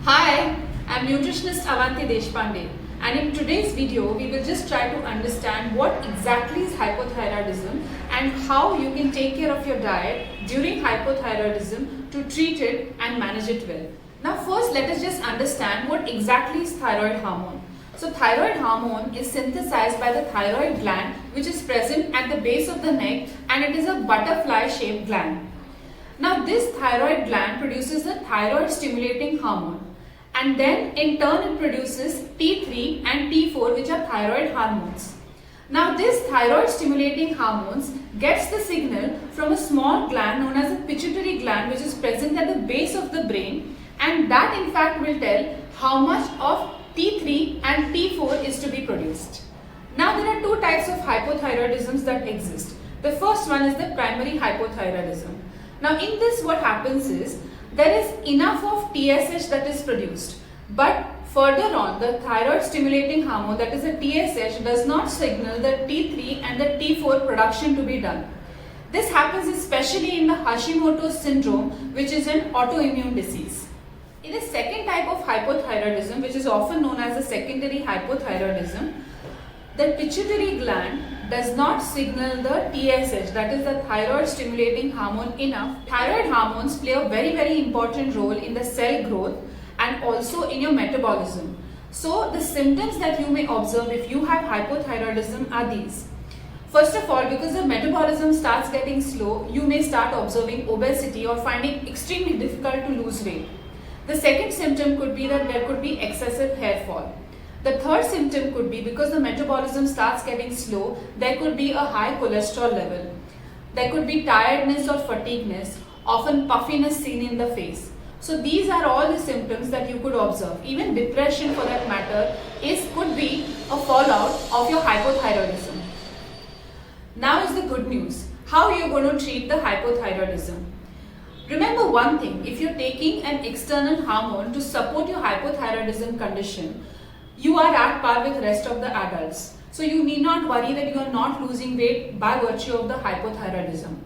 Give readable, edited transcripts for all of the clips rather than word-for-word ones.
Hi, I'm nutritionist Avanti Deshpande, and in today's video we will just try to understand what exactly is hypothyroidism and how you can take care of your diet during hypothyroidism to treat it and manage it well. Now first let us just understand what exactly is thyroid hormone. So thyroid hormone is synthesized by the thyroid gland, which is present at the base of the neck, and it is a butterfly shaped gland. Now this thyroid gland produces a thyroid stimulating hormone, and then in turn it produces T3 and T4, which are thyroid hormones. Now this thyroid stimulating hormones gets the signal from a small gland known as a pituitary gland, which is present at the base of the brain, and that in fact will tell how much of T3 and T4 is to be produced. Now there are two types of hypothyroidisms that exist. The first one is the primary hypothyroidism. Now in this what happens is there is enough of TSH that is produced, but further on the thyroid stimulating hormone, that is the TSH, does not signal the T3 and the T4 production to be done. This happens especially in the Hashimoto's syndrome, which is an autoimmune disease. In the second type of hypothyroidism, which is often known as a secondary hypothyroidism, the pituitary gland does not signal the TSH, that is the thyroid stimulating hormone, enough. Thyroid hormones play a very important role in the cell growth and also in your metabolism. So the symptoms that you may observe if you have hypothyroidism are these. First of all, because the metabolism starts getting slow, you may start observing obesity or finding extremely difficult to lose weight. The second symptom could be that there could be excessive hair fall. The third symptom could be, because the metabolism starts getting slow, there could be a high cholesterol level. There could be tiredness or fatigueness, often puffiness seen in the face. So these are all the symptoms that you could observe. Even depression for that matter could be a fallout of your hypothyroidism. Now is the good news. How are you going to treat the hypothyroidism? Remember one thing, if you're taking an external hormone to support your hypothyroidism condition, you are at par with the rest of the adults. So you need not worry that you are not losing weight by virtue of the hypothyroidism.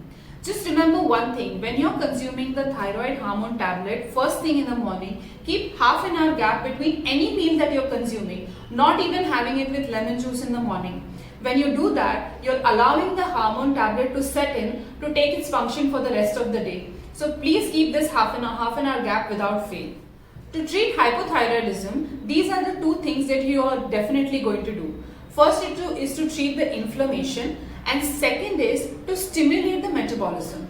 Just remember one thing, when you're consuming the thyroid hormone tablet first thing in the morning, keep half an hour gap between any meal that you're consuming, not even having it with lemon juice in the morning. When you do that, you're allowing the hormone tablet to set in to take its function for the rest of the day. So please keep this half an hour gap without fail. To treat hypothyroidism, these are the two things that you are definitely going to do. First is to treat the inflammation, and second is to stimulate the metabolism.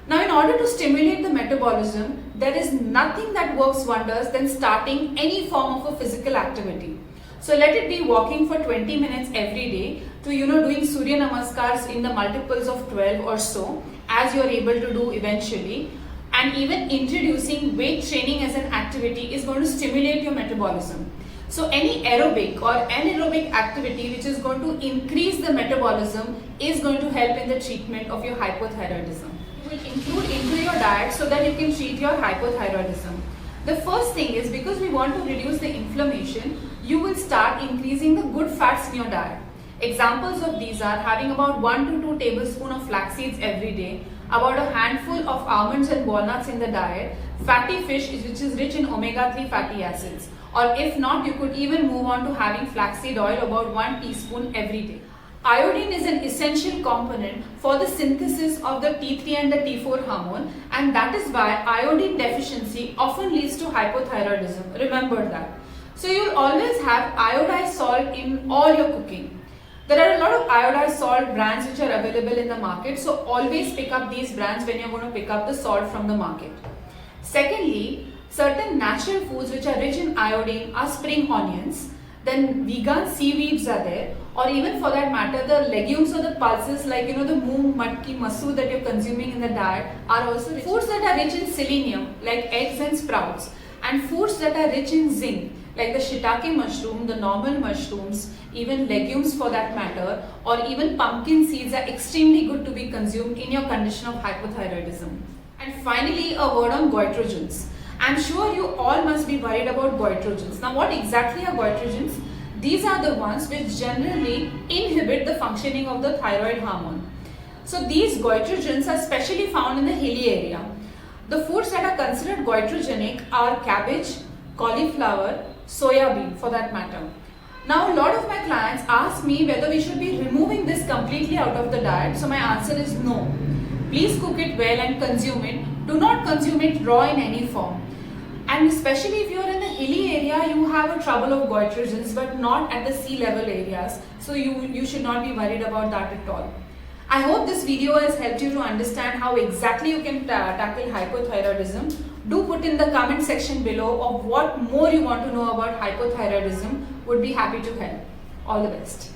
Now in order to stimulate the metabolism, there is nothing that works wonders than starting any form of a physical activity. So let it be walking for 20 minutes every day to doing Surya Namaskars in the multiples of 12 or so, as you are able to do eventually. And even introducing weight training as an activity is going to stimulate your metabolism. So any aerobic or anaerobic activity which is going to increase the metabolism is going to help in the treatment of your hypothyroidism. You will include into your diet so that you can treat your hypothyroidism. The first thing is, because we want to reduce the inflammation, you will start increasing the good fats in your diet. Examples of these are having about 1 to 2 tablespoons of flax seeds every day, about a handful of almonds and walnuts in the diet, fatty fish which is rich in omega-3 fatty acids, or if not, you could even move on to having flaxseed oil, about 1 teaspoon every day. Iodine is an essential component for the synthesis of the T3 and the T4 hormone, and that is why iodine deficiency often leads to hypothyroidism. Remember that. So you will always have iodized salt in all your cooking. There are a lot of iodized salt brands which are available in the market, so always pick up these brands when you're going to pick up the salt from the market. Secondly, certain natural foods which are rich in iodine are spring onions, then vegan seaweeds are there, or even for that matter the legumes or the pulses like the moong, matki, masoor that you're consuming in the diet are also rich. Foods that are rich in selenium like eggs and sprouts, and foods that are rich in zinc like the shiitake mushroom, the normal mushrooms, even legumes for that matter, or even pumpkin seeds are extremely good to be consumed in your condition of hypothyroidism. And finally, a word on goitrogens. I'm sure you all must be worried about goitrogens. Now what exactly are goitrogens? These are the ones which generally inhibit the functioning of the thyroid hormone. So these goitrogens are specially found in the hilly area. The foods that are considered goitrogenic are cabbage, cauliflower, soya bean for that matter. Now, a lot of my clients ask me whether we should be removing this completely out of the diet. So my answer is no. Please cook it well and consume it. Do not consume it raw in any form. And especially if you are in the hilly area, you have a trouble of goitrogens, but not at the sea level areas. So you should not be worried about that at all. I hope this video has helped you to understand how exactly you can tackle hypothyroidism. Do put in the comment section below of what more you want to know about hypothyroidism. Would be happy to help. All the best.